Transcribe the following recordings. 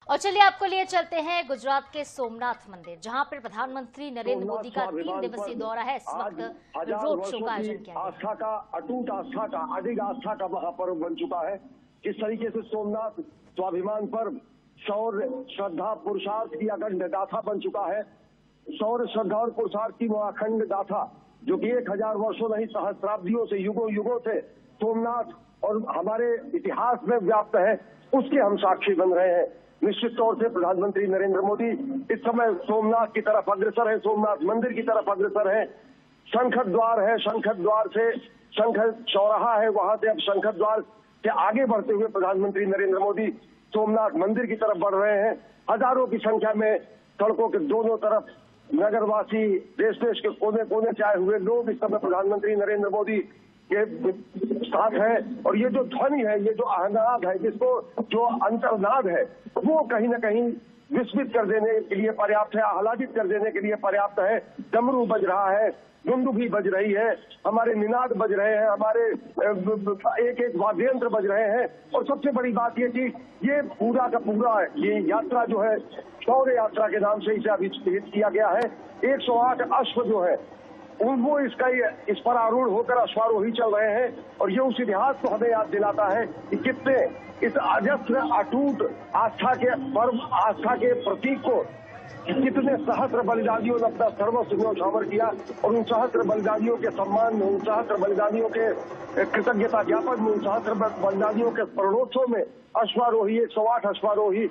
और चलिए आपको लिए चलते हैं गुजरात के सोमनाथ मंदिर, जहां पर प्रधानमंत्री नरेंद्र मोदी का 3 दिवसीय दौरा है। इस वक्त रोड शो का आयोजन किया गया। आस्था का, अटूट आस्था का, अडिग आस्था का महापर्व बन चुका है। किस तरीके से सोमनाथ स्वाभिमान पर्व शौर्य, श्रद्धा, पुरुषार्थ की अखंड गाथा बन चुका है। शौर्य, श्रद्धा और पुरुषार्थ की वो अखंड गाथा जो कि 1000 वर्षों नहीं, सहस्राब्दियों से, युगों युगों से सोमनाथ और हमारे इतिहास में व्याप्त है, उसके हम साक्षी बन रहे हैं। निश्चित तौर से प्रधानमंत्री नरेंद्र मोदी इस समय सोमनाथ की तरफ अग्रसर है, सोमनाथ मंदिर की तरफ अग्रसर है। शंख द्वार है, शंख द्वार से शंख चौराहा है, वहां से अब शंख द्वार से आगे बढ़ते हुए प्रधानमंत्री नरेंद्र मोदी सोमनाथ मंदिर की तरफ बढ़ रहे हैं। हजारों की संख्या में सड़कों के दोनों तरफ नगरवासी, देश देश के कोने कोने से आए हुए लोग इस समय प्रधानमंत्री नरेंद्र मोदी के साथ है। और ये जो ध्वनि है, ये जो आहनाद है, जिसको जो अंतर्नाद है, वो कहीं ना कहीं विस्मित कर देने के लिए पर्याप्त है, आह्लादित कर देने के लिए पर्याप्त है। डमरू बज रहा है, दुंदुभी बज रही है, हमारे निनाद बज रहे हैं, हमारे एक एक वाद्य यंत्र बज रहे हैं। और सबसे बड़ी बात ये कि ये पूरा का पूरा ये यात्रा जो है शौर्य यात्रा के नाम से इसे अभिहित किया गया है। 108 अश्व जो है वो इस पर आरूढ़ होकर अश्वारोही चल रहे हैं। और ये उस इतिहास को हमें याद दिलाता है कि कितने इस अजस्र अटूट आस्था के पर्व, आस्था के प्रतीक को कितने सहस्त्र बलिदानियों ने अपना सर्वस्व न्यौछावर किया। और उन सहस्त्र बलिदानियों के सम्मान में, उन सहस्त्र बलिदानियों के कृतज्ञता ज्ञापन में, उन सहस्त्र बलिदानियों के स्मरणोत्सव में अश्वारोही, 108 अश्वारोही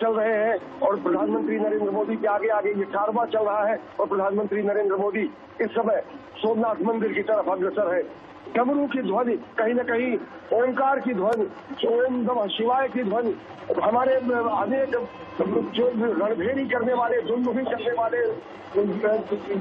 चल रहे हैं। और प्रधानमंत्री नरेंद्र मोदी के आगे आगे ये कारवां चल रहा है। और प्रधानमंत्री नरेंद्र मोदी इस समय सोमनाथ मंदिर की तरफ अग्रसर है। डमरू की ध्वनि, कहीं न कहीं ओंकार की ध्वनि, ओम नमः शिवाय की ध्वनि, हमारे अनेक जो रणभेरी करने वाले, दुंदुभी करने वाले,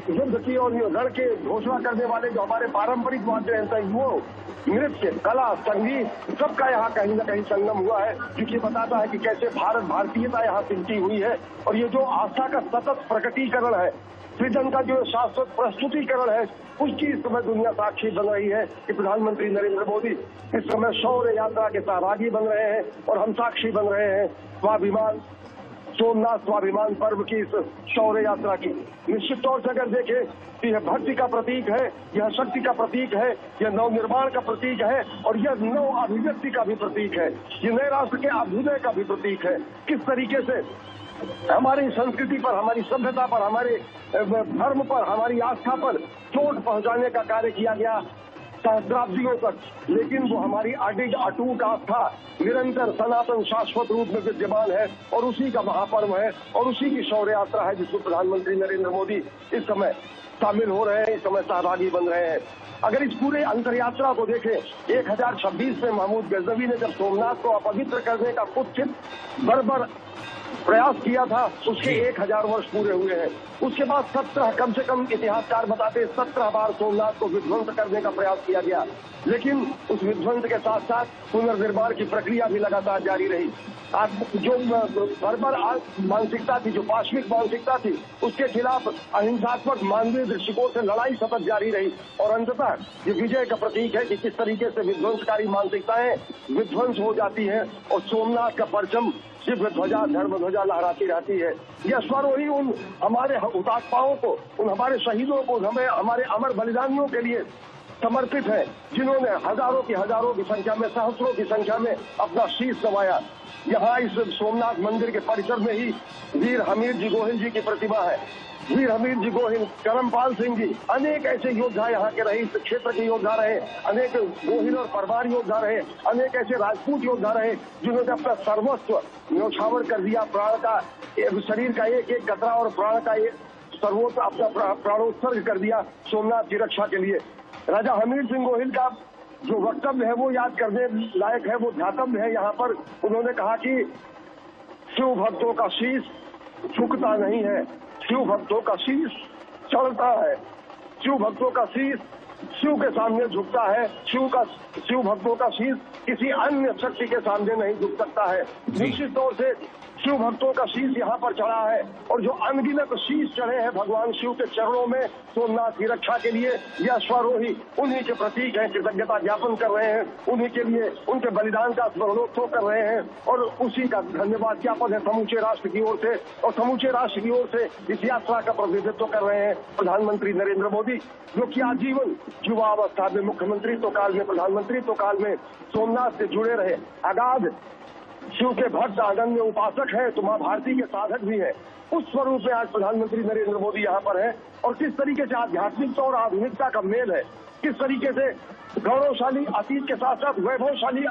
युद्ध की और रण के घोषणा करने वाले जो हमारे पारंपरिक वाद्य यंत्र, वो नृत्य, कला, संगीत, सबका यहाँ कहीं न कहीं संगम हुआ है, जो कि बताता है कि कैसे भारतीयता यहाँ सिमटी हुई है। और ये जो आस्था का सतत प्रकटीकरण है, सृजन का जो शाश्वत प्रस्तुतिकरण है, उसकी इस समय दुनिया साक्षी बन रही है कि प्रधानमंत्री नरेंद्र मोदी इस समय शौर्य यात्रा के सहभागी बन रहे हैं और हम साक्षी बन रहे हैं स्वाभिमान, सोमनाथ स्वाभिमान पर्व की इस शौर्य यात्रा की। निश्चित तौर से अगर देखें तो यह भक्ति का प्रतीक है, यह शक्ति का प्रतीक है, यह नवनिर्माण का प्रतीक है और यह नव अभिव्यक्ति का भी प्रतीक है, ये नए राष्ट्र के अभ्युदय का भी प्रतीक है। किस तरीके से हमारी संस्कृति पर, हमारी सभ्यता पर, हमारे धर्म पर, हमारी आस्था पर चोट पहुंचाने का कार्य किया गया सहस्राब्दियों तक, लेकिन वो हमारी अडिग अटूट आस्था निरंतर सनातन शाश्वत रूप में विद्यमान है। और उसी का महापर्व है और उसी की शौर्य यात्रा है जिसमें प्रधानमंत्री नरेंद्र मोदी इस समय शामिल हो रहे हैं, इस समय सहभागी बन रहे हैं। अगर इस पूरे अंतर यात्रा को देखें, 1026 में महमूद गजनवी ने जब सोमनाथ को अपवित्र करने का कुत्सित बर्बर प्रयास किया था, उसके 1000 वर्ष पूरे हुए हैं। उसके बाद 17, कम से कम इतिहासकार बताते 17 बार सोमनाथ को विध्वंस करने का प्रयास किया गया, लेकिन उस विध्वंस के साथ साथ पुनर्निर्माण की प्रक्रिया भी लगातार जारी रही। जो बर्बर मानसिकता थी, जो पाश्विक मानसिकता थी, उसके खिलाफ अहिंसात्मक मानवीय दृष्टिकोण से लड़ाई सतत जारी रही। और अंततः ये विजय का प्रतीक है कि किस तरीके से विध्वंसकारी मानसिकताएं विध्वंस हो जाती हैं और सोमनाथ का परचम दिव्य ध्वजा, धर्म ध्वजा लहराती रहती है। यह अश्वारोही उन हमारे हुतात्माओं को, उन हमारे शहीदों को, हमारे अमर बलिदानियों के लिए समर्पित है, जिन्होंने हजारों की संख्या में, सहस्रों की संख्या में अपना शीश नवाया। यहाँ इस सोमनाथ मंदिर के परिसर में ही वीर हमीर जी गोहिल जी की प्रतिमा है। वीर हमीर जी गोहिल, करमपाल सिंह जी, अनेक ऐसे योद्धा यहाँ के रहे, इस क्षेत्र के योद्धा रहे, अनेक गोहिल और परमार योद्धा रहे, अनेक ऐसे राजपूत योद्धा रहे जिन्होंने अपना सर्वस्व न्यौछावर कर दिया, प्राण का, शरीर का एक एक कतरा और प्राण का सर्वोच्च अपना प्राणोत्सर्ग कर दिया सोमनाथ की रक्षा के लिए। राजा हमीर सिंह गोहिल का जो वक्तव्य है वो याद करने लायक है, वो ध्यातव्य है। यहाँ पर उन्होंने कहा कि शिव भक्तों का शीश झुकता नहीं है, शिव भक्तों का शीश चढ़ता है, शिव भक्तों का शीश शिव के सामने झुकता है, शिव भक्तों का शीश किसी अन्य शक्ति के सामने नहीं झुक सकता है। निश्चित तौर से शिव भक्तों का शीश यहाँ पर चढ़ा है और जो अनगिनत शीश चढ़े हैं भगवान शिव के चरणों में सोमनाथ की रक्षा के लिए, यह अश्वारोही उन्हीं के प्रतीक हैं। कृतज्ञता ज्ञापन कर रहे हैं, उन्हीं के लिए उनके बलिदान का स्मरणोत्सव कर रहे हैं और उसी का धन्यवाद ज्ञापन है समूचे राष्ट्र की ओर से। और समूचे राष्ट्र की ओर से इस यात्रा का प्रतिनिधित्व कर रहे हैं प्रधानमंत्री नरेंद्र मोदी, जो कि आजीवन युवावस्था में मुख्यमंत्री तो काल में प्रधानमंत्री तो काल में सोमनाथ से जुड़े रहे, अगाध शिव के भक्त आनंद में उपासक है, तो मां भारती के साधक भी है। उस स्वरूप में आज प्रधानमंत्री नरेंद्र मोदी यहाँ पर है और किस तरीके से आध्यात्मिकता और आधुनिकता का मेल है, किस तरीके से गौरवशाली अतीत के साथ साथ वैभवशाली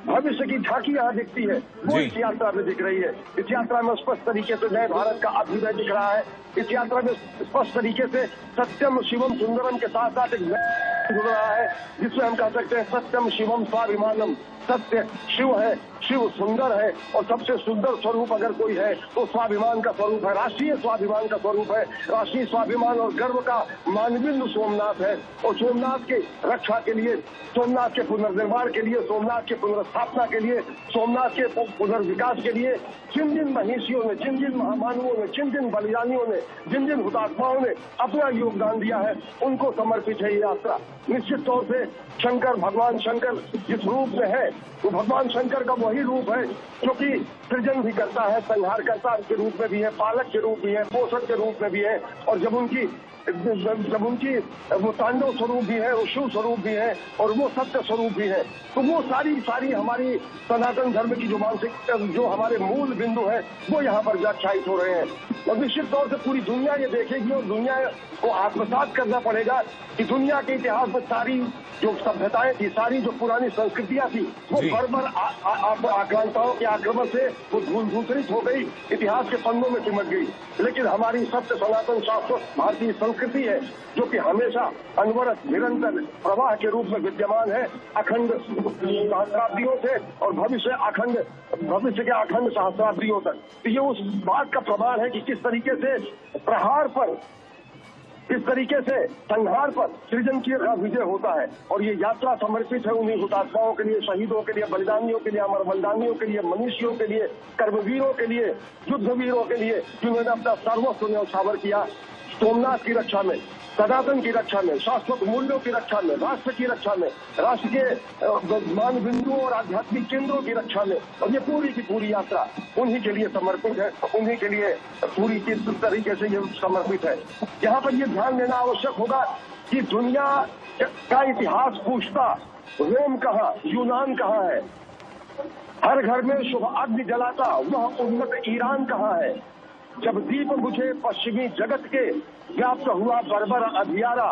भविष्य की झांकी यहाँ दिखती है, वो इस यात्रा में दिख रही है। इस यात्रा में स्पष्ट तरीके से नए भारत का अभ्युदय दिख रहा है। इस यात्रा में स्पष्ट तरीके से सत्यम शिवम सुंदरम के साथ साथ एक जुड़ रहा है, जिसमें हम कह सकते हैं सत्यम शिवम स्वाभिमानम। सत्य शिव है, शिव सुंदर है और सबसे सुंदर स्वरूप अगर कोई है तो स्वाभिमान का स्वरूप है, राष्ट्रीय स्वाभिमान का स्वरूप है। राष्ट्रीय स्वाभिमान और गर्व का मानबिंदु सोमनाथ है और सोमनाथ के रक्षा के लिए, सोमनाथ के पुनर्निर्माण के लिए, सोमनाथ के पुनर्स्थापना के लिए, सोमनाथ के पुनर्विकास के लिए जिन जिन महिषियों ने, जिन जिन महामानवों ने, जिन जिन बलिदानियों ने, जिन जिन हुतात्माओं ने अपना योगदान दिया है, उनको समर्पित है ये यात्रा। निश्चित तौर से शंकर, भगवान शंकर जिस रूप में है, वो भगवान शंकर का वही रूप है जो कि सृजन भी करता है, संहारकर्ता के रूप में भी है, पालक के रूप भी है, पोषक के रूप में भी है और जब उनकी वो तांडव स्वरूप भी है, वो शिव स्वरूप भी है और वो सत्य स्वरूप भी है। तो वो सारी हमारी सनातन धर्म की जो मानसिक, जो हमारे मूल बिंदु है, वो यहाँ पर व्याख्यायित हो रहे हैं और निश्चित तौर से पूरी दुनिया ये देखेगी और दुनिया को आत्मसात करना पड़ेगा कि दुनिया के इतिहास में सारी जो सभ्यताएं थी, सारी जो पुरानी संस्कृतियां थी, वो बर्बर आक्रांताओं के आक्रमण से वो धूसरित हो गई, इतिहास के पन्नों में चिमट गई। लेकिन हमारी सत्य सनातन शाश्वत भारतीय संस्कृति है जो कि हमेशा अनवरत निरंतर प्रवाह के रूप में विद्यमान है, अखंड सहस्राब्दियों से और भविष्य के अखंड सहस्राब्दियों तक। तो ये उस बात का प्रमाण है कि किस तरीके से प्रहार पर, किस तरीके से संहार पर सृजन की विजय होता है। और ये यात्रा समर्पित है उन्हीं हुतात्माओं के लिए, शहीदों के लिए, बलिदानियों के लिए, अमर बलिदानियों के लिए, मनुष्यों के लिए, कर्मवीरों के लिए, युद्धवीरों के लिए, जिन्होंने अपना सर्वस्व न्यौछावर किया सोमनाथ की रक्षा में, सनातन की रक्षा में, शाश्वत मूल्यों की रक्षा में, राष्ट्र की रक्षा में, राष्ट्र के मान बिंदुओं और आध्यात्मिक केंद्रों की रक्षा में। और ये पूरी की पूरी यात्रा उन्हीं के लिए समर्पित है, उन्हीं के लिए पूरी किस तरीके से ये समर्पित है। यहाँ पर ये ध्यान देना आवश्यक होगा कि दुनिया का इतिहास पूछता रोम कहाँ, यूनान कहाँ है, हर घर में शुभ अग्नि जलाता वह उन्नत ईरान कहाँ है, जब दीप बुझे पश्चिमी जगत के व्याप्त हुआ बर्बर अधियारा,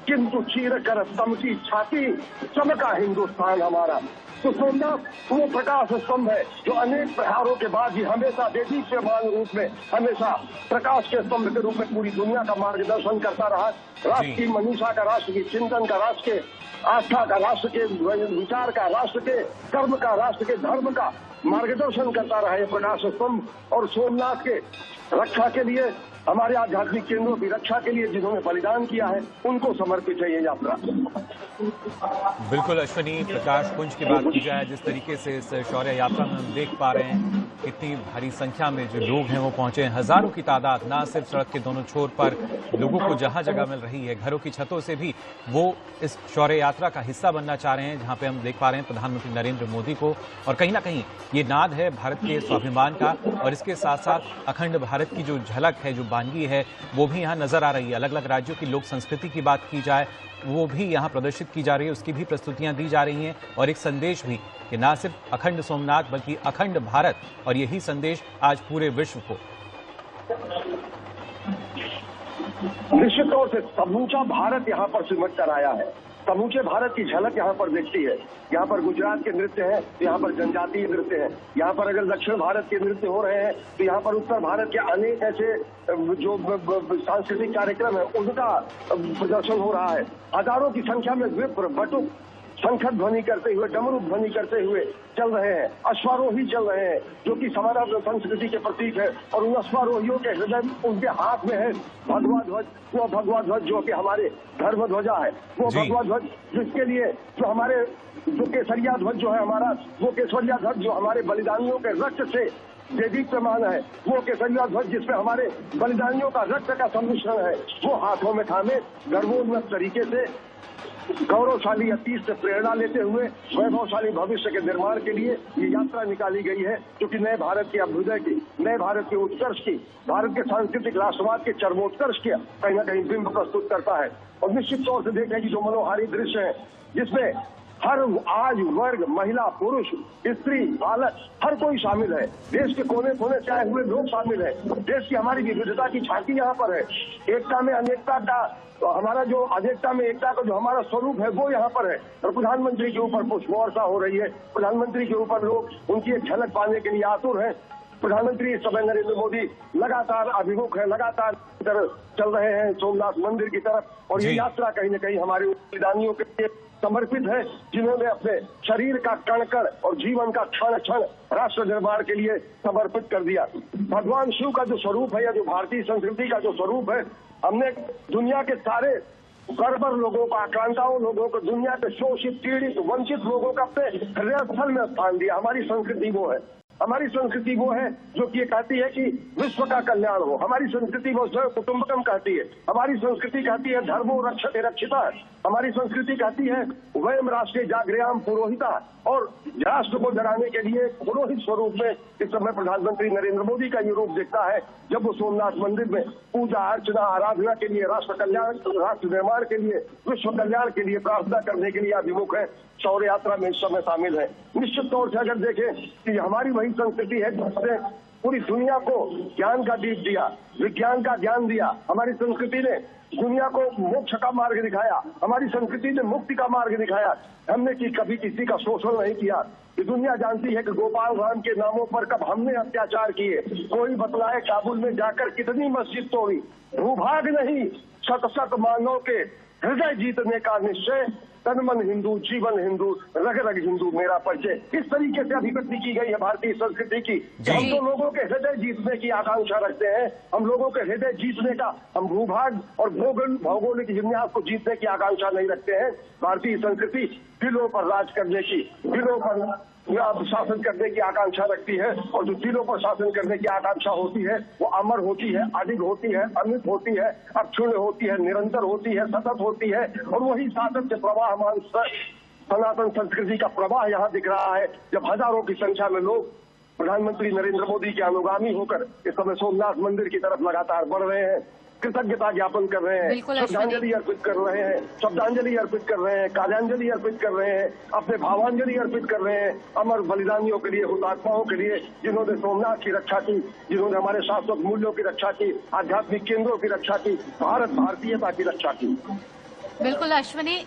किंतु चीर कर समकी छाती चमका हिंदुस्तान हमारा। तो सोमनाथ वो प्रकाश स्तंभ है जो अनेक प्रहारों के बाद भी हमेशा देदीप्यमान रूप में, हमेशा प्रकाश के स्तंभ के रूप में पूरी दुनिया का मार्गदर्शन करता रहा। राष्ट्र की मनीषा का, राष्ट्र की चिंतन का, राष्ट्र के आस्था का, राष्ट्र के विचार का, राष्ट्र के कर्म का, राष्ट्र के धर्म का मार्गदर्शन करता रहा है प्रकाश स्तंभ। और सोमनाथ के रक्षा के लिए, हमारे आध्यात्मिक केंद्रों की रक्षा के लिए जिन्होंने बलिदान किया है, उनको समर्पित है ये यात्रा। बिल्कुल अश्विनी, प्रकाश पुंज की बात की जाए, जिस तरीके से इस शौर्य यात्रा में हम देख पा रहे हैं कितनी भारी संख्या में जो लोग हैं वो पहुंचे हैं, हजारों की तादाद, ना सिर्फ सड़क के दोनों छोर पर लोगों को जहां जगह मिल रही है, घरों की छतों से भी वो इस शौर्य यात्रा का हिस्सा बनना चाह रहे हैं, जहां पे हम देख पा रहे हैं प्रधानमंत्री नरेंद्र मोदी को। और कहीं ना कहीं ये नाद है भारत के स्वाभिमान का और इसके साथ साथ अखंड भारत की जो झलक है, जो बानगी है, वो भी यहाँ नजर आ रही है। अलग अलग राज्यों की लोक संस्कृति की बात की जाए, वो भी यहाँ प्रदर्शित की जा रही है, उसकी भी प्रस्तुतियां दी जा रही हैं और एक संदेश भी कि ना सिर्फ अखंड सोमनाथ बल्कि अखंड भारत, और यही संदेश आज पूरे विश्व को। निश्चित तौर से समूचा भारत यहाँ पर सिमट कर आया है, समूचे भारत की झलक यहाँ पर दिखती है। यहाँ पर गुजरात के नृत्य हैं, तो यहाँ पर जनजातीय नृत्य हैं। यहाँ पर अगर दक्षिण भारत के नृत्य हो रहे हैं तो यहाँ पर उत्तर भारत के अनेक ऐसे जो सांस्कृतिक कार्यक्रम है उनका प्रदर्शन हो रहा है। हजारों की संख्या में विप्र, बटुक शंख ध्वनि करते हुए, डमरू ध्वनि करते हुए चल रहे हैं, अश्वारोही चल रहे हैं, जो कि हमारा संस्कृति के प्रतीक है। और उन अश्वारोहियों के हृदय, उनके हाथ में है भगवा ध्वज, वो भगवा ध्वज जो कि हमारे धर्म ध्वजा है, वो भगवा ध्वज जिसके लिए जो हमारे जो केसरिया ध्वज जो है हमारा, वो केसरिया ध्वज जो हमारे बलिदानियों के रक्त से देदीप्यमान है, वो केसरिया ध्वज जिसमें हमारे बलिदानियों का रक्त का सम्मिश्रण है, वो हाथों में थामे गर्वोन्नत तरीके से गौरवशाली अतीत से प्रेरणा लेते हुए वैभवशाली भविष्य के निर्माण के लिए ये यात्रा निकाली गई है, जो कि नए भारत के अभ्युदय की, नए भारत के उत्कर्ष की, भारत के सांस्कृतिक राष्ट्रवाद के चरमोत्कर्ष के कहीं ना कहीं बिंब प्रस्तुत करता है। और निश्चित तौर से देखें कि जो मनोहारी दृश्य है, जिसमें हर आज वर्ग, महिला, पुरुष, स्त्री, बालक, हर कोई शामिल है। देश के कोने कोने से आए हुए लोग शामिल है। देश की हमारी विविधता की झांकी यहाँ पर है। एकता में अनेकता का, तो हमारा जो अनेकता में एकता का जो हमारा स्वरूप है वो यहाँ पर है। और प्रधानमंत्री के ऊपर पुष्प वर्षा हो रही है। प्रधानमंत्री के ऊपर लोग उनकी एक झलक पाने के लिए आतुर हैं। प्रधानमंत्री इस समय नरेंद्र मोदी लगातार अभिमुख है, लगातार चल रहे हैं सोमनाथ मंदिर की तरफ। और ये यात्रा कहीं न कहीं हमारे बलिदानियों के लिए समर्पित है, जिन्होंने अपने शरीर का कण कण और जीवन का क्षण क्षण राष्ट्र निर्माण के लिए समर्पित कर दिया। भगवान शिव का जो स्वरूप है या जो भारतीय संस्कृति का जो स्वरूप है, हमने दुनिया के सारे गड़बड़ लोगों को, आक्रांताओं लोगों को, दुनिया के शोषित, पीड़ित, वंचित लोगों का अपने हृदय स्थल में स्थान दिया। हमारी संस्कृति वो है। हमारी संस्कृति वो है जो कि ये कहती है कि विश्व का कल्याण हो। हमारी संस्कृति वो स्वयं कुटुंबकम कहती है। हमारी संस्कृति कहती है धर्मो रक्षते रक्षिता। हमारी संस्कृति कहती है वयम राष्ट्रे जागृयाम पुरोहिता। और राष्ट्र को जगाने के लिए पुरोहित स्वरूप में इस समय प्रधानमंत्री नरेंद्र मोदी का ये रूप दिखता है, जब वो सोमनाथ मंदिर में पूजा अर्चना आराधना के लिए, राष्ट्र कल्याण, राष्ट्र निर्माण के लिए, विश्व कल्याण के लिए प्रार्थना करने के लिए अभिमुख है। शौर्य यात्रा में इस समय शामिल है। निश्चित तौर से अगर देखें कि हमारी वही संस्कृति है जिसने पूरी दुनिया को ज्ञान का दीप दिया, विज्ञान का ज्ञान दिया। हमारी संस्कृति ने दुनिया को मोक्ष का मार्ग दिखाया। हमारी संस्कृति ने मुक्ति का मार्ग दिखाया। हमने कभी किसी का शोषण नहीं किया। ये दुनिया जानती है कि गोपाल राम के नामों पर कब हमने अत्याचार किए। कोई बतलाए काबुल में जाकर कितनी मस्जिद तोड़ी। भूभाग नहीं, शत शत मानव के हृदय जीतने का निश्चय। तन मन हिंदू, जीवन हिंदू, रग रग हिंदू मेरा परिचय। इस तरीके से अभिव्यक्ति की गई है भारतीय संस्कृति की। हम तो लोगों के हृदय जीतने की आकांक्षा रखते हैं। हम लोगों के हृदय जीतने का, हम भूभाग और भौगोलिक विन्यास को जीतने की आकांक्षा नहीं रखते हैं। भारतीय संस्कृति दिलों पर राज करने की, दिलों पर शासन करने की आकांक्षा रखती है। और जो दिलों पर शासन करने की आकांक्षा होती है वो अमर होती है, अडिग होती है, अमित होती है, अक्षुण्ण होती है, निरंतर होती है, सतत होती है। और वही सातत्य प्रवाहमान सनातन संस्कृति का प्रवाह यहाँ दिख रहा है, जब हजारों की संख्या में लोग प्रधानमंत्री नरेंद्र मोदी के अनुगामी होकर इस समय सोमनाथ मंदिर की तरफ लगातार बढ़ रहे हैं, कृतज्ञता ज्ञापन कर रहे हैं, श्रद्धांजलि अर्पित कर रहे हैं, शब्दांजलि अर्पित कर रहे हैं, कार्यांजलि अर्पित कर रहे हैं, अपने भावांजलि अर्पित कर रहे हैं अमर बलिदानियों के लिए, हुतात्माओं के लिए, जिन्होंने सोमनाथ की रक्षा की, जिन्होंने हमारे शाश्वत मूल्यों की रक्षा की, आध्यात्मिक केंद्रों की रक्षा की, भारतीयता की रक्षा की। बिल्कुल अश्विनी,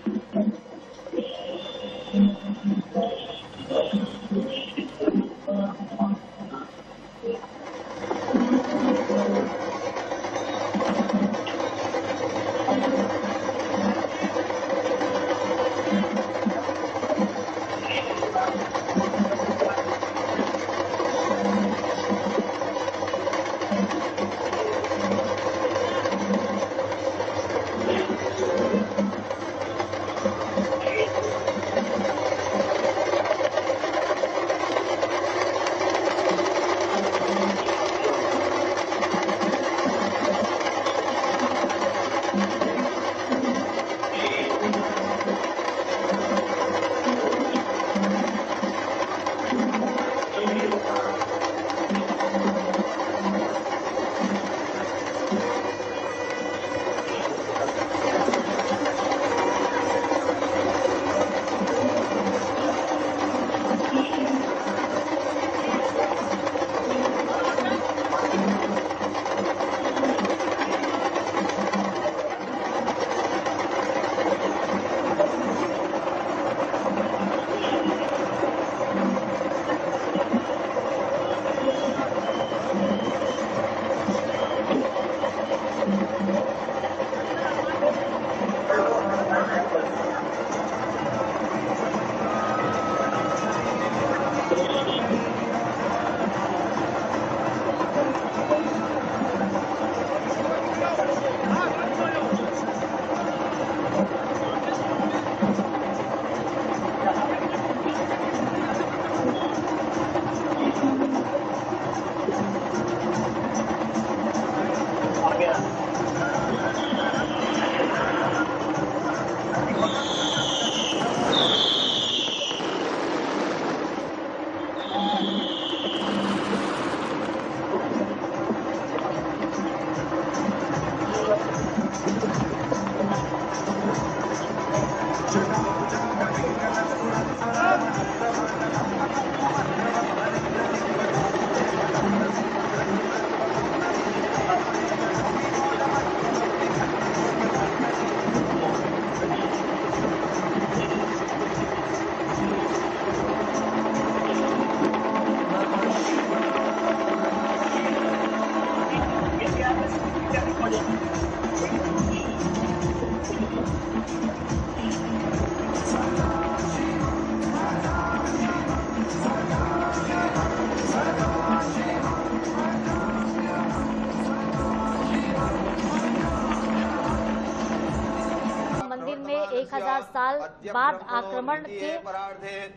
मंदिर में 1000 साल बाद आक्रमण के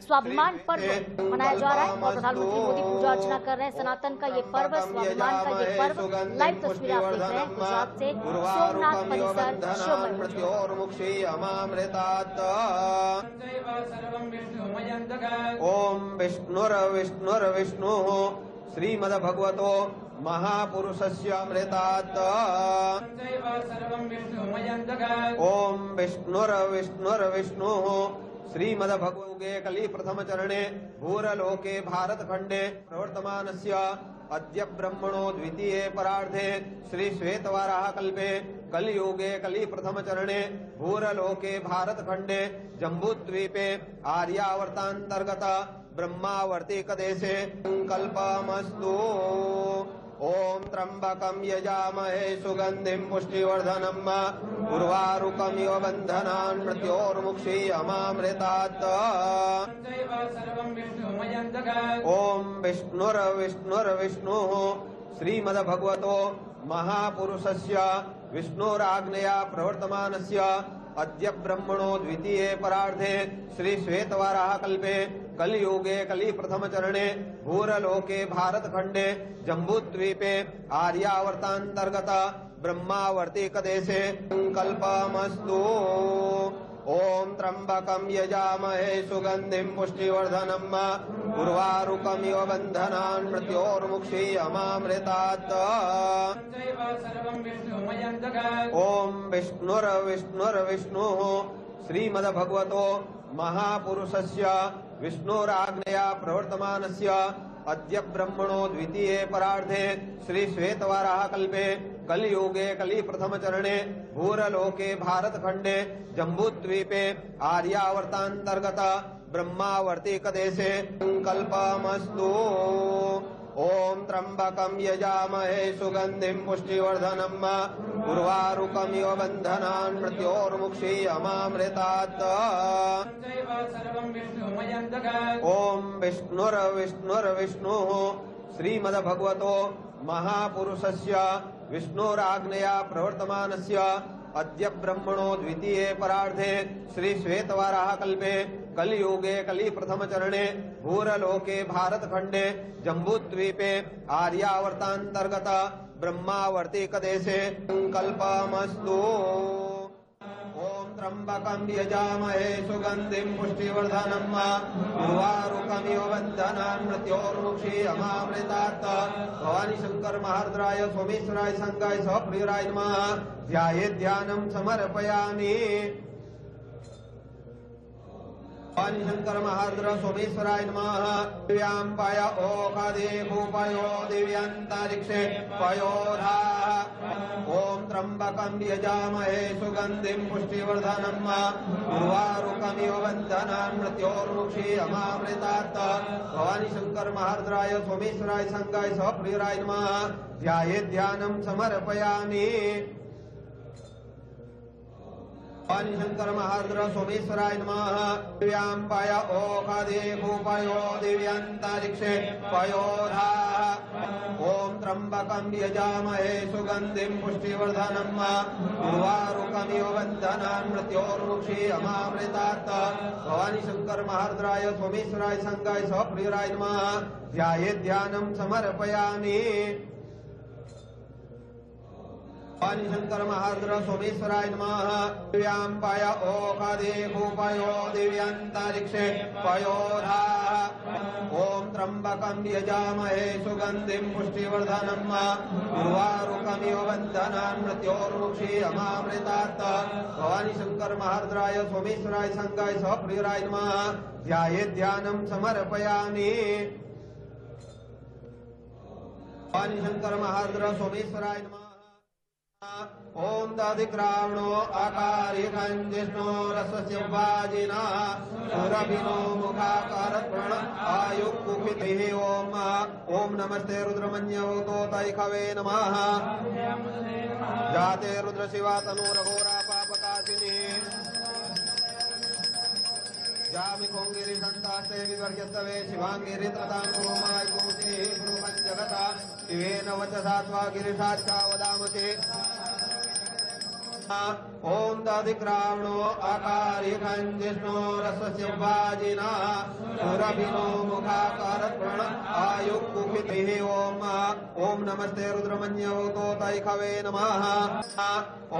स्वाभिमान पर्व मनाया जा रहा है और प्रधानमंत्री मोदी पूजा अर्चना कर रहे हैं। सनातन का ये पर्व, स्वाभिमान का ये पर्व, लाइव तस्वीरें आप देख रहे हैं गुजरात से सोमनाथ परिसर ओम विष्णुर्विष्णुर्विष्णु श्रीमद्भगवतो महापुरुषस्यामृतात् ओम विष्णुर्विष्णुर्विष्णु श्रीमद्भगवते कलि प्रथम चरणे भूरलोके भारतखंडे प्रवर्तमानस्य अद्य ब्रह्मणो द्वितीये परार्धे श्री श्वेतवाराह कल्पे कलियुगे कलि प्रथम चरणे भूरलोके भारतखंडे जम्बूद्वीपे आर्यावर्तांतर्गत ब्रह्मावर्ती कदेशे कल्पमस्तु। ओम त्र्यंबकं यजामहे सुगंधिं पुष्टिवर्धनम् उर्वारुकमिव बन्धनान् मृत्योर्मुक्षीयमामृतात् ओम विष्णुर्विष्णुर्विष्णु श्रीमद्भगवतो महापुरुषस्य विष्णुराज्ञया प्रवर्तमानस्य अद्य ब्रह्मणो द्वितीये परार्धे श्री श्वेतवाराह कल्पे कलियुगे कलि प्रथम चरणे भूरलोके भारतखंडे जम्बूद्वीपे आर्यावर्तांतर्गत ब्रह्मावर्ती कदेशे कल्पमस्तु। ओम त्र्यंबकं यजामहे सुगंधिं पुष्टिवर्धनम् उर्वारुकमिव बन्धनान् मृत्योर्मुक्षीयमामृतात् ओम विष्णुर्विष्णुर्विष्णु श्रीमद्भगवतो महापुरुषस्य विष्णुराज्ञया प्रवर्तमानस्य अद्य ब्रह्मणो द्वितीये परार्धे श्री श्वेतवाराह कल्पे कलियुगे कलि प्रथम चरणे भूरलोके भारतखंडे जम्बूद्वीपे आर्यावर्तांतर्गत ब्रह्मावर्ती कदेशे कल्पमस्तु। ओम त्र्यंबकं यजामहे सुगंधिं पुष्टिवर्धनम् उर्वारुकमिव बन्धनान् मृत्योर्मुक्षीयमामृतात् ओम विष्णुर्विष्णुर्विष्णु श्रीमद्भगवतो महापुरुषस्य विष्णुराज्ञया प्रवर्तमानस्य अद्य ब्रह्मणो द्वितीये परार्धे श्री श्वेतवाराह कल्पे कलियुगे कलि प्रथम चरणे भूरलोके भारतखंडे जम्बूद्वीपे आर्यावर्तांतर्गत ब्रह्मावर्ती कदेशे कल्पमस्तु। ओम त्र्यंबकं यजामहे सुगंधिं पुष्टिवर्धनम् उर्वारुकमिव बन्धनान् मृत्योर्मुक्षीयमामृतात् भवानी शंकर महारुद्राय सोमेश्वराय संगाय सप्रियराय नमः। ध्यानं समर्पयामि। भवानी शंकर महारुद्र सोमेश्वराय नमः। दिव्यांपाय ओखादे भूपयो दिव्यांतरिक्षे पयोधा। ओम त्र्यंबकं यजामहे सुगंधिं पुष्टिवर्धनम् उर्वारुकमिव बन्धनान् मृत्योर्मुक्षीयमामृतात् भवानी शंकर महारुद्राय सोमेश्वराय संगाय सप्रियराय नमः। ध्यानं समर्पयामि। भवानी शंकर महारुद्र सोमेश्वराय नमः। दिव्यांपाय ओखादे भूपयो दिव्यांतरिक्षे पयोधा। ओम त्र्यंबकं यजामहे सुगंधिं पुष्टिवर्धनम् उर्वारुकमिव बन्धनान् मृत्योर्मुक्षीयमामृतात् भवानी शंकर महारुद्राय सोमेश्वराय संगाय सप्रियराय नमः। ध्यानं समर्पयामि। भवानी शंकर महारुद्र सोमेश्वराय नमः। दिव्यांपाय ओखादे भूपयो दिव्यांतरिक्षे पयोधा। ओम त्र्यंबकं यजामहे सुगंधिं पुष्टिवर्धनम् उर्वारुकमिव बन्धनान् मृत्योर्मुक्षीयमामृतात् भवानी शंकर महारुद्राय सोमेश्वराय संगाय सप्रियराय नमः। ध्यानं समर्पयामि। भवानी शंकर महारुद्र सोमेश्वराय नमः। ओम तदिक्रावणो आकारिकं जिष्णो रसस्य वाजिना सुरभिनो मुखाकारत्प्रण आयुक्कुखितिः ओम नमस्ते रुद्रमन्यवतो तैखवे नमः जाते रुद्र शिवा तनूरघोरा पापकाशिनी जामि कोंगिरि संतास्ते विवर्ग्यस्तवे शिवांगिरि ततां कुरुमाय कुरुते ब्रूमं जगता शिवेन वचसा त्वा गिरिशाच्चा वदामसे ओम तदिक्रावणो आकारिकं जिष्णो रसस्य वाजिना सुरभिनो मुखाकारत्प्रण आयुक्कुखितिः ओम नमस्ते रुद्रमन्यवतो तैखवे नमः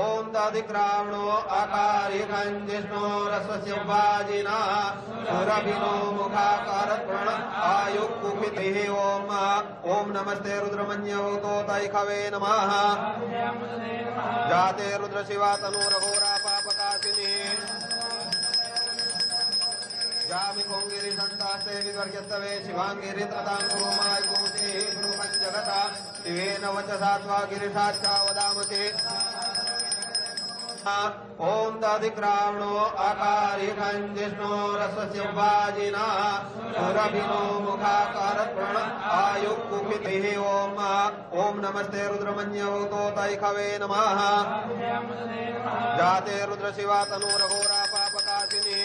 ओम तदिक्रावणो आकारिकं जिष्णो रसस्य वाजिना सुरभिनो मुखाकारत्प्रण आयुक्कुखितिः ओम नमस्ते रुद्रमन्यवतो तैखवे नमः जाते रुद्र शिवा तनूरघोरा पापकाशिनी जामि कोंगिरि संतास्ते विवर्ग्यस्तवे शिवांगिरि ततां कुरुमाय कुरुते ब्रूमं जगता शिवेन वचसा त्वा गिरिशाच्चा वदामसे ओम तदिक्रावणो आकारिकं जिष्णो रसस्य वाजिना सुरभिनो मुखाकारत्प्रण आयुक्कुखितिः ओम नमस्ते रुद्रमन्यवतो तैखवे नमः जाते रुद्र शिवा तनूरघोरा पापकाशिनी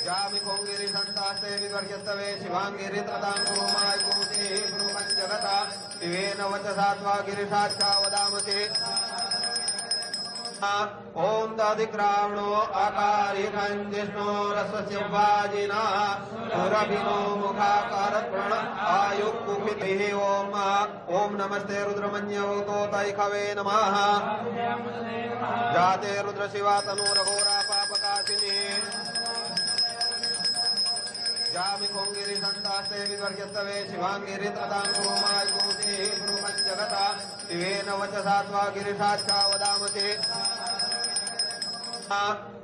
जामि कोंगिरि संतास्ते विवर्ग्यस्तवे शिवांगिरि ततां कुरुमाय कुरुते ब्रूमं जगता शिवेन वचसा त्वा गिरिशाच्चा वदामसे ओम तदिक्रावणो आकारिकं जिष्णो रसस्य वाजिना सुरभिनो मुखाकारत्प्रण आयुक्कुखितिः ओम नमस्ते रुद्रमन्यवतो तैखवे नमः जाते रुद्र शिवा तनूरघोरा पापकाशिनी जामि कोंगिरि संतास्ते विवर्ग्यस्तवे शिवांगिरि ततां कुरुमाय कुरुते ब्रूमं जगता शिवेन वचसा त्वा गिरिशाच्चा वदामसे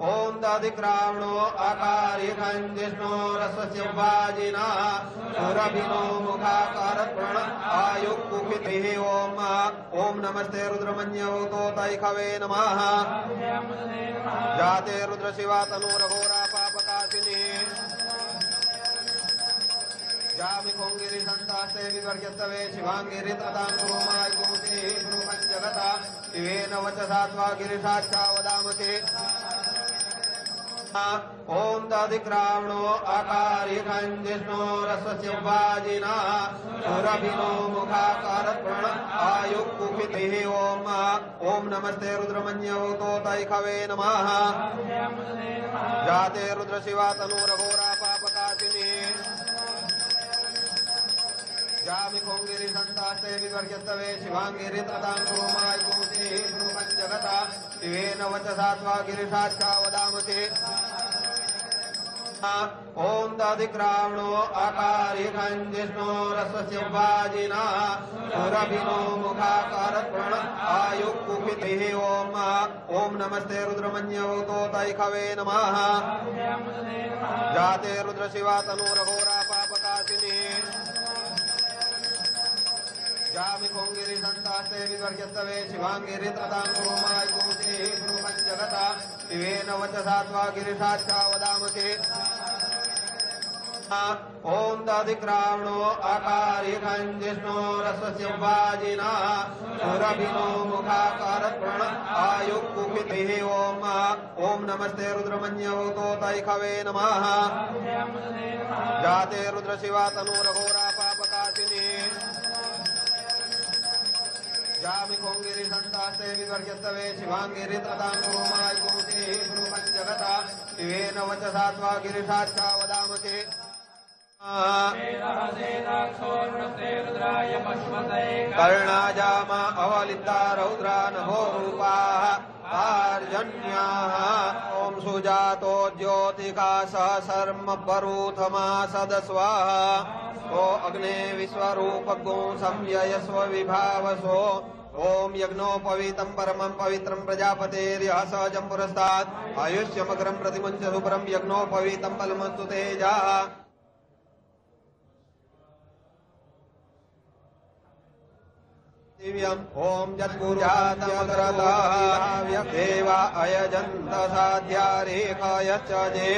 ओम तदिक्रावणो आकारिकं जिष्णो रसस्य वाजिना सुरभिनो मुखाकारत्प्रण आयुक्कुखितिः ओम नमस्ते रुद्रमन्यवतो तैखवे नमः जाते रुद्र शिवा तनूरघोरा पापकाशिनी जामि कोंगिरि संतास्ते विवर्ग्यस्तवे शिवांगिरि ततां कुरुमाय कुरुते ब्रूमं जगता शिवेन वचसा त्वा गिरिशाच्चा वदामसे ओम तदिक्रावणो आकारिकं जिष्णो रसस्य वाजिना सुरभिनो मुखाकारत्प्रण आयुक्कुखितिः ओम नमस्ते रुद्रमन्यवतो तैखवे नमः जाते रुद्र शिवा तनूरघोरा पापकाशिनी जामि कोंगिरि संतास्ते विवर्ग्यस्तवे शिवांगिरि ततां कुरुमाय कुरुते ब्रूमं जगता शिवेन वचसा त्वा गिरिशाच्चा वदामसे ओम तदिक्रावणो आकारिकं जिष्णो रसस्य वाजिना सुरभिनो मुखाकारत्प्रण आयुक्कुखितिः ओम नमस्ते रुद्रमन्यवतो तैखवे नमः जाते रुद्र शिवा तनूरघोरा पापकाशिनी जामि कोंगिरि संतास्ते विवर्ग्यस्तवे शिवांगिरि ततां कुरुमाय कुरुते ब्रूमं जगता शिवेन वचसा त्वा गिरिशाच्चा वदामसे ओम तदिक्रावणो आकारिकं जिष्णो रसस्य वाजिना सुरभिनो मुखाकारत्प्रण आयुक्कुखितिः ओम नमस्ते रुद्रमन्यवतो तैखवे नमः जाते रुद्र शिवा तनूरघोरा पापकाशिनी जामि कोंगिरि संतास्ते विवर्ग्यस्तवे शिवांगिरि ततां कुरुमाय कुरुते ब्रूमं जगता शिवेन वचसा त्वा गिरिशाच्चा वदामसे कर्णाजामा अवलिता रौद्रा नभो रूपाः आर्जन्याः ओम सुजातो ज्योतिका सहसर्म परूथमा सदस्वाहा ओ अग्ने विश्वरूपगो संयस्व विभावसो ओम यज्ञोपवीतं परमं पवित्रं प्रजापतेर्यः सहजं पुरस्तात् आयुष्यमग्रं प्रतिमुञ्च सुपरं यज्ञोपवीतं फलमस्तु तेजाः ओम यत्पूजातमग्रतः देवा अयजन्त साध्या रेखायच्चे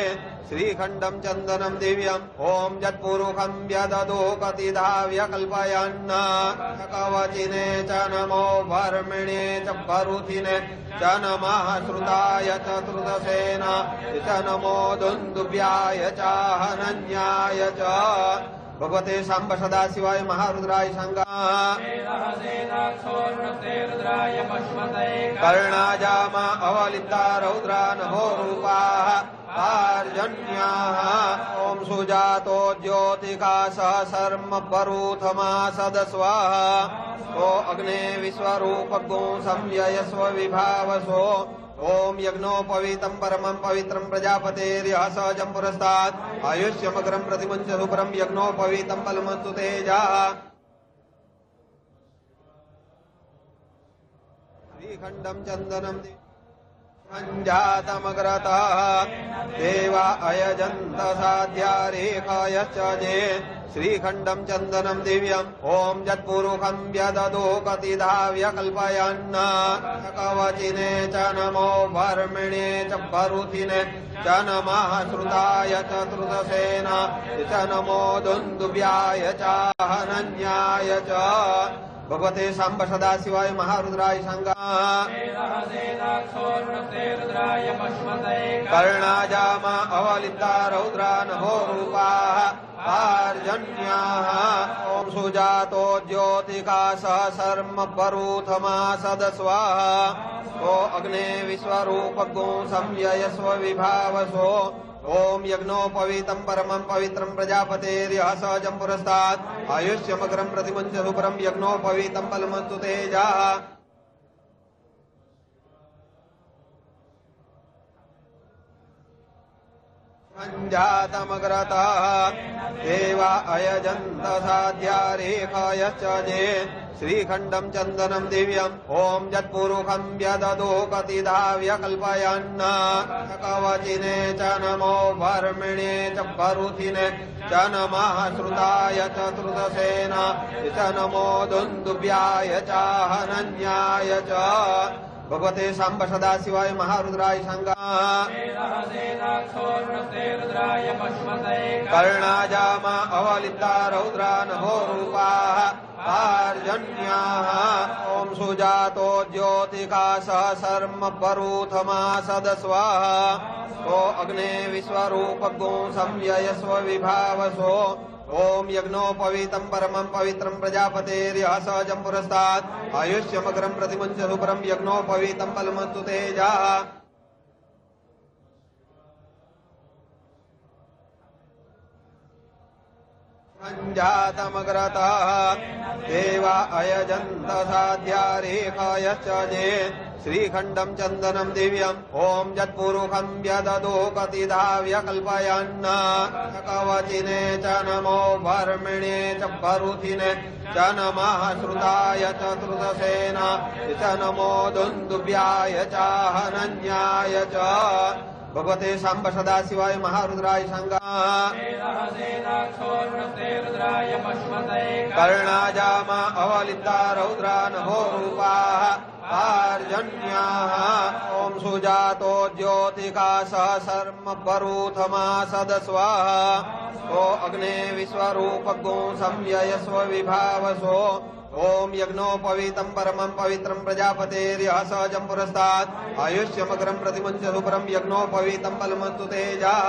श्रीखण्डं चन्दनं दिव्यम् ओम यत्पुरुषं व्यददो कतिधाव्य कल्पयन् कवचिने च नमो वर्मिणे च वरुथिने च नमः श्रुताय चतुर्दशेन च नमो दुन्दुभ्याय च हनन्याय च भगवते सांब सदाशिवाय महारुद्राय संगा कर्णाजामा अवलिप्ता रौद्रा नभो रूपाः पार्जन्याः ओम सुजातो ज्योतिकाशः शर्म वरूथमा सदस्वाहा ओ अग्ने विश्वरूपगो संययस्व विभावसो ओम यज्ञोपवीतं परमं पवित्रं प्रजापतेर्यः सहजं पुरस्तात् आयुष्यमग्रं प्रतिमुञ्च सुपरं यज्ञोपवीतं फलमस्तु तेजः श्रीखण्डं चन्दनं जातमग्रतः देवा अयजन्त साध्या रेखायच्चे श्रीखण्डं चन्दनं दिव्यम् ओम यत्पुरुषं व्यददो कतिधाव्य कल्पयन् कवचिने च नमो वर्मिणे च वरुथिने च नमः श्रुताय चतुर्दशेन च नमो दुन्दुभ्याय च हनन्याय च भगवते सांब सदाशिवाय महारुद्राय संगा कर्णाजामा अवलिप्ता रौद्रा नभो रूपाः पार्जन्याः ओम सुजातो ज्योतिकाशः शर्म वरूथमा सदस्वाहा ओ अग्ने विश्वरूपगो संययस्व विभावसो ओम यज्ञोपवीतं परमं पवित्रं प्रजापतेर्यः सहजं पुरस्तात् आयुष्यमग्रं प्रतिमुञ्च सुपरं यज्ञोपवीतं फलमस्तु तेजः जातमग्रतः देवा अयजन्त साध्या रेखायच्चे श्रीखण्डं चन्दनं दिव्यम् ओम यत्पुरुषं व्यददो कतिधाव्य कल्पयन् कवचिने च नमो वर्मिणे च वरुथिने च नमः श्रुताय चतुर्दशेन च नमो दुन्दुभ्याय च हनन्याय च भगवते सांब सदाशिवाय महारुद्राय संगा कर्णाजामा अवलिप्ता रौद्रा नभो रूपाः पार्जन्याः ओम सुजातो ज्योतिकाशः शर्म वरूथमा सदस्वाहा ओ अग्ने विश्वरूपगो संययस्व विभावसो ओम यज्ञोपवीतं परमं पवित्रं प्रजापतेर्यः सहजं पुरस्तात् आयुष्यमग्रं प्रतिमुञ्च सुपरं यज्ञोपवीतं फलमस्तु तेजः जातमग्रतः देवा अयजन्त साध्या रेखायच्चे श्रीखण्डं चन्दनं दिव्यम् ओम यत्पुरुषं व्यददो कतिधाव्य कल्पयन् कवचिने च नमो वर्मिणे च वरुथिने च नमः श्रुताय चतुर्दशेन च नमो दुन्दुभ्याय च हनन्याय च भगवते सांब सदाशिवाय महारुद्राय संगा कर्णाजामा अवलिप्ता रौद्रा नभो रूपाः पार्जन्याः ओम सुजातो ज्योतिकाशः शर्म वरूथमा सदस्वाहा ओ अग्ने विश्वरूपगो संययस्व विभावसो ओम यज्ञोपवीतं परमं पवित्रं प्रजापतेर्यः सहजं पुरस्तात् आयुष्यमग्रं प्रतिमुञ्च सुपरं यज्ञोपवीतं फलमस्तु तेजः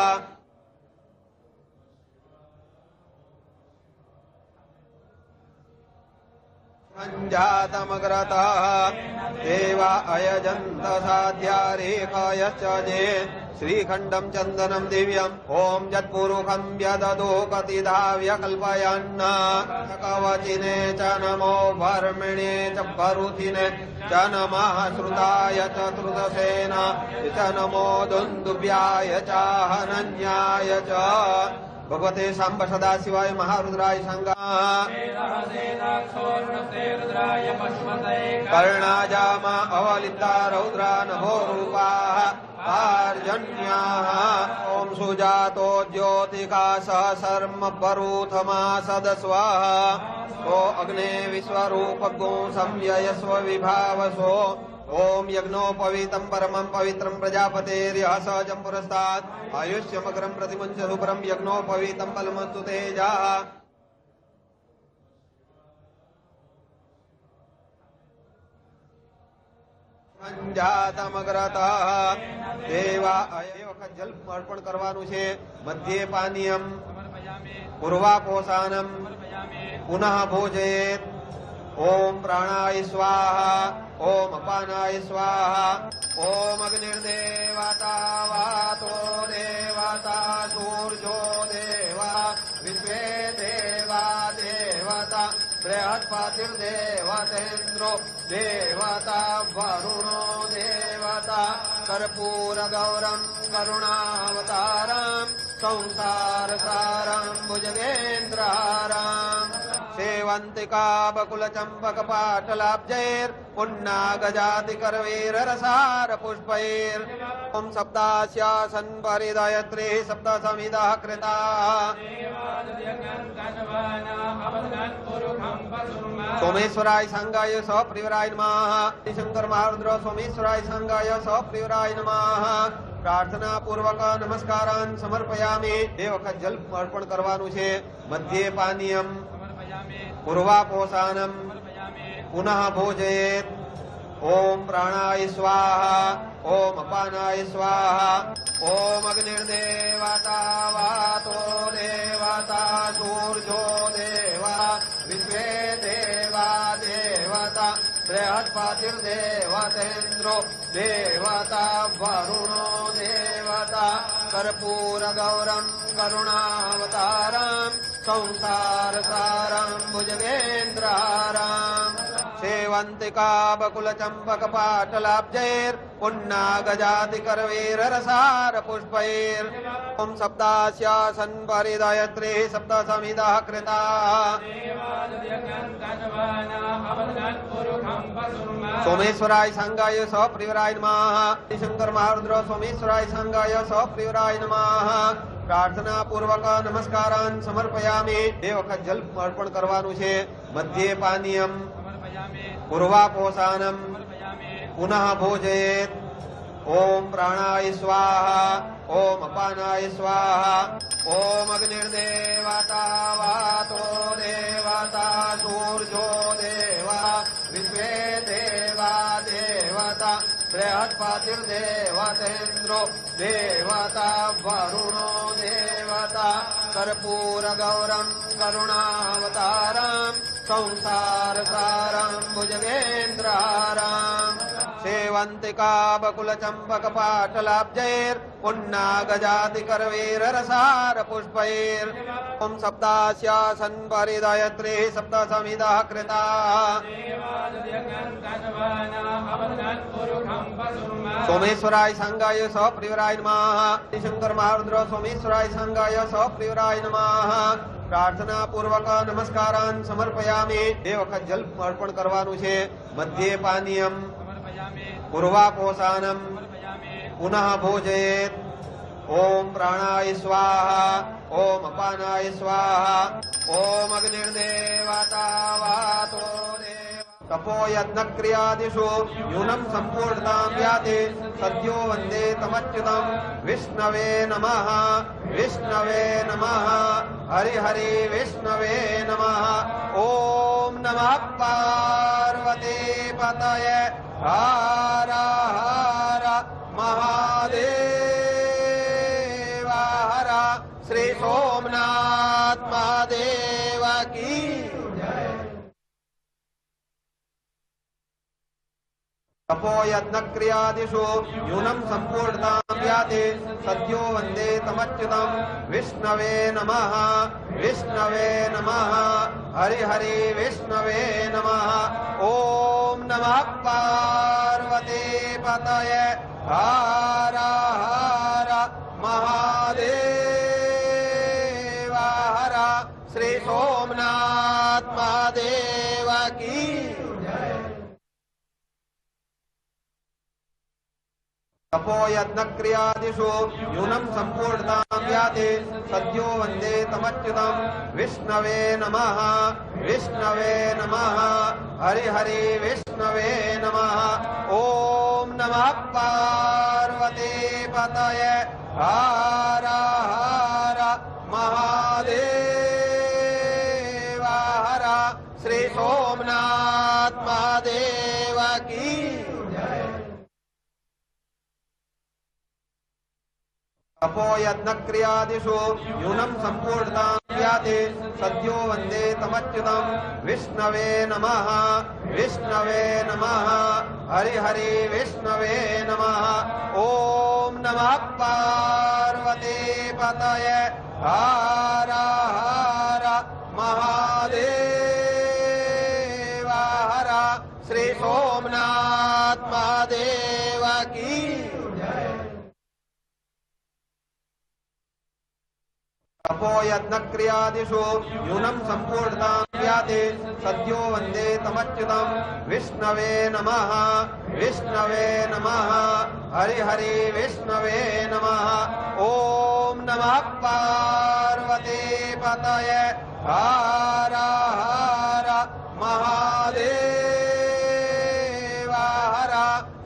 जातमग्रतः देवा अयजन्त साध्या रेखायच्चे श्रीखण्डं चन्दनं दिव्यम् ओम यत्पुरुषं व्यददो कतिधाव्य कल्पयन् कवचिने च नमो वर्मिणे च वरुथिने च नमः श्रुताय चतुर्दशेन च नमो दुन्दुभ्याय च हनन्याय च भगवते सांब सदाशिवाय महारुद्राय संगा कर्णाजामा अवलिप्ता रौद्रा नभो रूपाः आर्जन्याः ॐ सुजातो ज्योतिकाशः शर्म परूथमा सदस्वाहा सो अग्ने विश्वरूपगो संयस्व विभावसो ओम यज्ञोपवीतं परमं पवित्रं प्रजापतेर्यः सहजं पुरस्तात् आयुष्यमग्रं प्रतिमुञ्च सुपरं यज्ञोपवीतं फलमस्तु तेजाः જાતમગ્રતઃ દેવા એ વખત જલ અર્પણ કરવાનું છે મધ્યે પાનીયમ પૂર્વાપોષાનમ પુનઃ ભોજયેત ઓમ પ્રાણાય સ્વાહા ઓમ અપાનાય સ્વાહા ઓમ અગ્નિર્દેવતા વાતો દેવતા સૂર્જો દેવા વિશ્વે દેવા દેવતા बृहस्पतिर्देवतेन्द्रो देवता वरुणो देवता कर्पूरगौरं करुणावतारं संसारसारं भुजगेन्द्रहारं सेवन्तिका बकुलचम्पकपाटलाब्जैर् पुन्नागजातिकरवीररसार पुष्पैर् ॐ सप्तास्यासन् परिदयत्रे सप्त समिदः कृताः सोमेश्वराय संगाय सप्रियराय नमः शंकर महारुद्र सोमेश्वराय संगाय सप्रियराय नमः प्रार्थना पूर्वक नमस्कारान् समर्पयामि એ વખત જલ અર્પણ કરવાનું છે મધ્યે પાનીયમ પૂર્વાપોષાનમ પુનઃ ભોજયેત ઓમ પ્રાણાય સ્વાહા ઓમ અપાનાય સ્વાહા ઓમ અગ્નિર્દેવતા વાતો દેવતા સૂર્જો દેવા વિશ્વે દેવા દેવતા બૃહસ્પતિર્દેવતેन्द्रो देवता वरुणो देवता कर्पूरगौरं करुणावतारं संसारसारं भुजगेन्द्रहारं सेवन्तिका बकुलचम्पकपाटलाब्जैर् पुन्नागजातिकरवीररसार पुष्पैर् ॐ सप्तास्यासन् परिदयत्रे सप्त समिदः कृताः सोमेश्वराय संगाय सप्रियराय नमः शंकर महारुद्र सोमेश्वराय संगाय सप्रियराय नमः प्रार्थना पूर्वक नमस्कारान् समर्पयामि એ વખત જલ અર્પણ કરવાનું છે મધ્યે પાનીયમ પૂર્વાપોષાનમ પુનઃ ભોજયેત ઓમ પ્રાણાય સ્વાહા ઓમ અપાનાય સ્વાહા ઓમ અગ્નિર્દેવતા વાતો દેવતા સૂર્જો દેવા વિશ્વે દેવા દેવતા બૃહસ્પતિર્દેવતેन्द्रो देवता वरुणो देवता कर्पूरगौरं करुणावतारं संसारसारं भुजगेन्द्रहारं सेवन्तिका बकुलचम्पकपाटलाब्जैर् पुन्नागजातिकरवीररसार पुष्पैर् ॐ सप्तास्यासन् परिदयत्रे सप्त समिदः कृताः सोमेश्वराय संगाय सप्रियराय नमः शंकर महारुद्र सोमेश्वराय संगाय सप्रियराय नमः प्रार्थना पूर्वक नमस्कारान् समर्पयामि એ વખત જલ અર્પણ કરવાનું છે મધ્યે પાનીયમ પૂર્વાપોષાનમ પુનઃ ભોજયેત ઓમ પ્રાણાય સ્વાહા ઓમ અપાનાય સ્વાહા ઓમ અગ્નિર્દેવતા વાતો तपो यज्ञ क्रियादिषु न्यूनं सम्पूर्णतां याति सद्यो वन्दे तमच्युतं विष्णवे नमः हरि हरि विष्णवे नमः ओम नमः पार्वती पतये हर हर महादेव हर श्री सोमनाथ महादेव की तपो यज्ञ क्रियादिषु न्यूनं सम्पूर्णतां याति सद्यो वन्दे तमच्युतं विष्णवे नमः हरि हरि विष्णवे नमः ओम नमः पार्वती पतये हर हर महादेव हर श्री सोमनाथ महादेव की तपो यज्ञ क्रियादिषु न्यूनं सम्पूर्णतां याति सद्यो वन्दे तमच्युतं विष्णवे नमः विष्णवे नमः हरि हरि विष्णवे नमः। ओम नमः पार्वती पतये हर हर महादेव हर। श्री सोमनाथ महादेव की तपो यज्ञ क्रियादिषु न्यूनं सम्पूर्णतां याति सद्यो वन्दे तमच्युतं विष्णवे नमः विष्णवे नमः हरि हरि विष्णवे नमः। ओम नमः पार्वती पतये हर हर महादेव हर। श्री सोमनाथ महादेव की तपो यज्ञ क्रियादिषु न्यूनं सम्पूर्णतां याति सद्यो वन्दे तमच्युतं विष्णवे नमः विष्णवे नमः हरि हरि विष्णवे नमः। ओम नमः पार्वती पतये हर हर महादेव हर।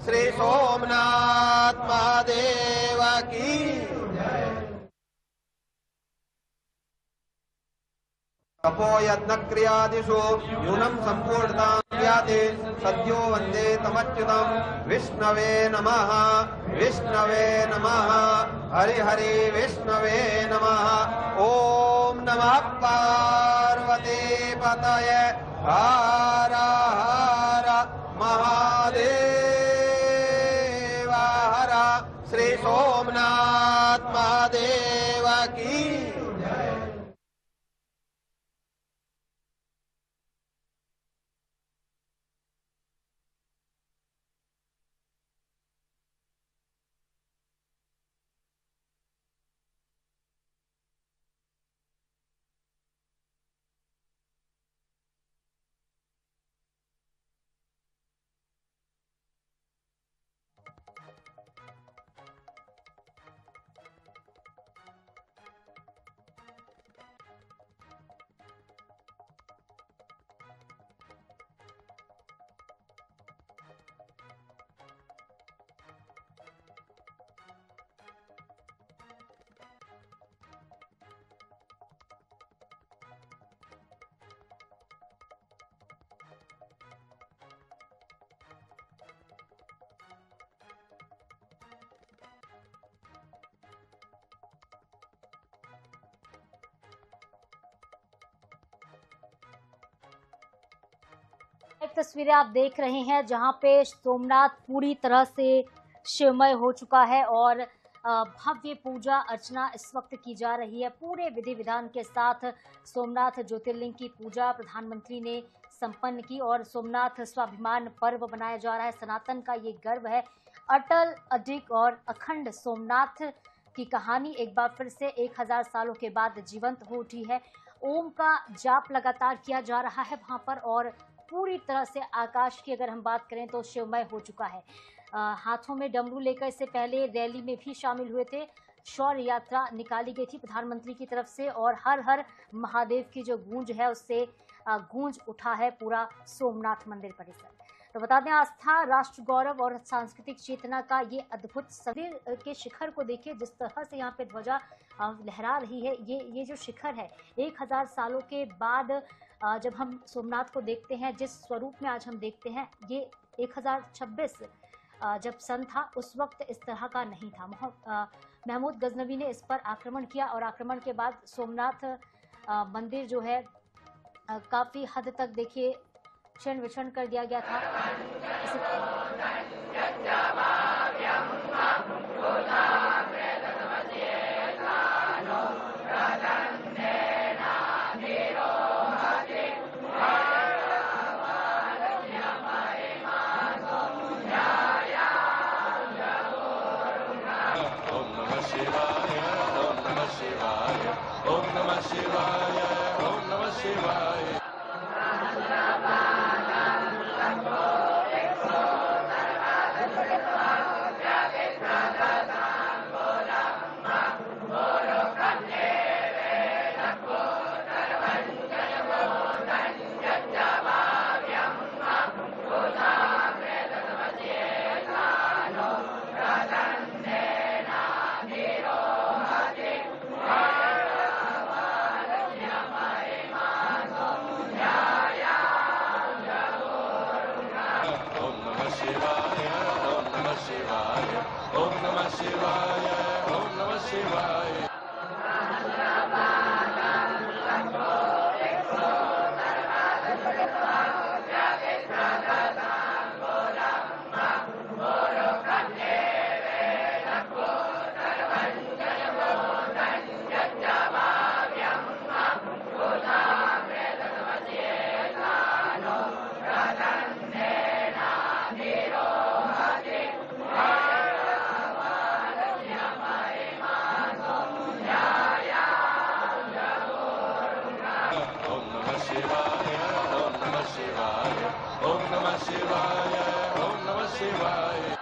श्री सोमनाथ महादेव की तपो यज्ञ क्रियादिषु न्यूनं सम्पूर्णतां याति सद्यो वन्दे तमच्युतं विष्णवे नमः विष्णवे नमः हरि हरि विष्णवे नमः। ओम नमः पार्वती पतये हर हर महादेव हर। श्री सोमनाथ महादेव की एक तस्वीरें आप देख रहे हैं जहां पे सोमनाथ पूरी तरह से शिवमय हो चुका है और भव्य पूजा अर्चना इस वक्त की जा रही है। पूरे विधि विधान के साथ सोमनाथ ज्योतिर्लिंग की पूजा प्रधानमंत्री ने संपन्न की और सोमनाथ स्वाभिमान पर्व मनाया जा रहा है। सनातन का ये गर्व है। अटल, अडिग और अखंड सोमनाथ की कहानी एक बार फिर से 1000 सालों के बाद जीवंत हो उठी है। ओम का जाप लगातार किया जा रहा है वहां पर और पूरी तरह से आकाश की अगर हम बात करें तो शिवमय हो चुका है। हाथों में डमरू लेकर इससे पहले रैली में भी शामिल हुए थे। शौर्य यात्रा निकाली गई थी प्रधानमंत्री की तरफ से और हर हर महादेव की जो गूंज है उससे गूंज उठा है पूरा सोमनाथ मंदिर परिसर। तो बता दें, आस्था, राष्ट्र गौरव और सांस्कृतिक चेतना का ये अद्भुत मंदिर के शिखर को देखिए जिस तरह से यहाँ पे ध्वजा लहरा रही है। ये जो शिखर है 1000 सालों के बाद जब हम सोमनाथ को देखते हैं, जिस स्वरूप में आज हम देखते हैं, ये 1026 जब सन था उस वक्त इस तरह का नहीं था। महमूद गजनवी ने इस पर आक्रमण किया और आक्रमण के बाद सोमनाथ मंदिर जो है काफी हद तक देखिए क्षण विक्षण कर दिया गया था। Om Namah Shivaya, Om Namah Shivaya, Om Namah Shivaya, Om Namah Shivaya. Om Namah Shivaya, Om Namah Shivaya, Om Namah Shivaya, Om Namah Shivaya.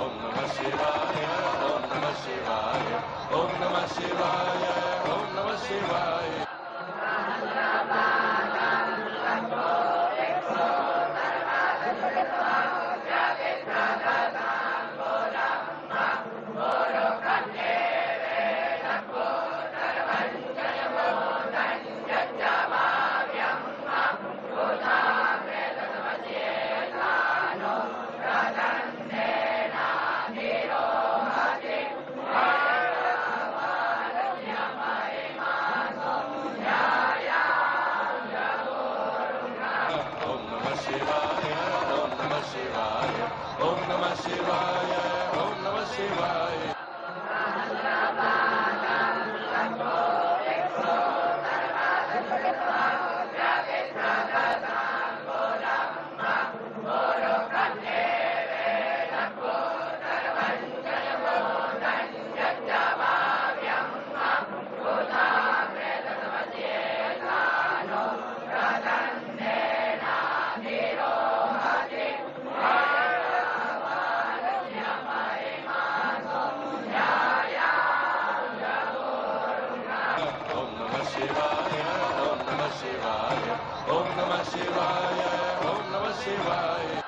Om Namah Shivaya, Om Namah Shivaya, Om Namah Shivaya, Om Namah Shivaya. Om Namah Shivaya, Om Namah Shivaya, Om Namah Shivaya, Om Namah Shivaya. Om Namah Shivaya, Om Namah Shivaya, Om Namah Shivaya, Om Namah Shivaya.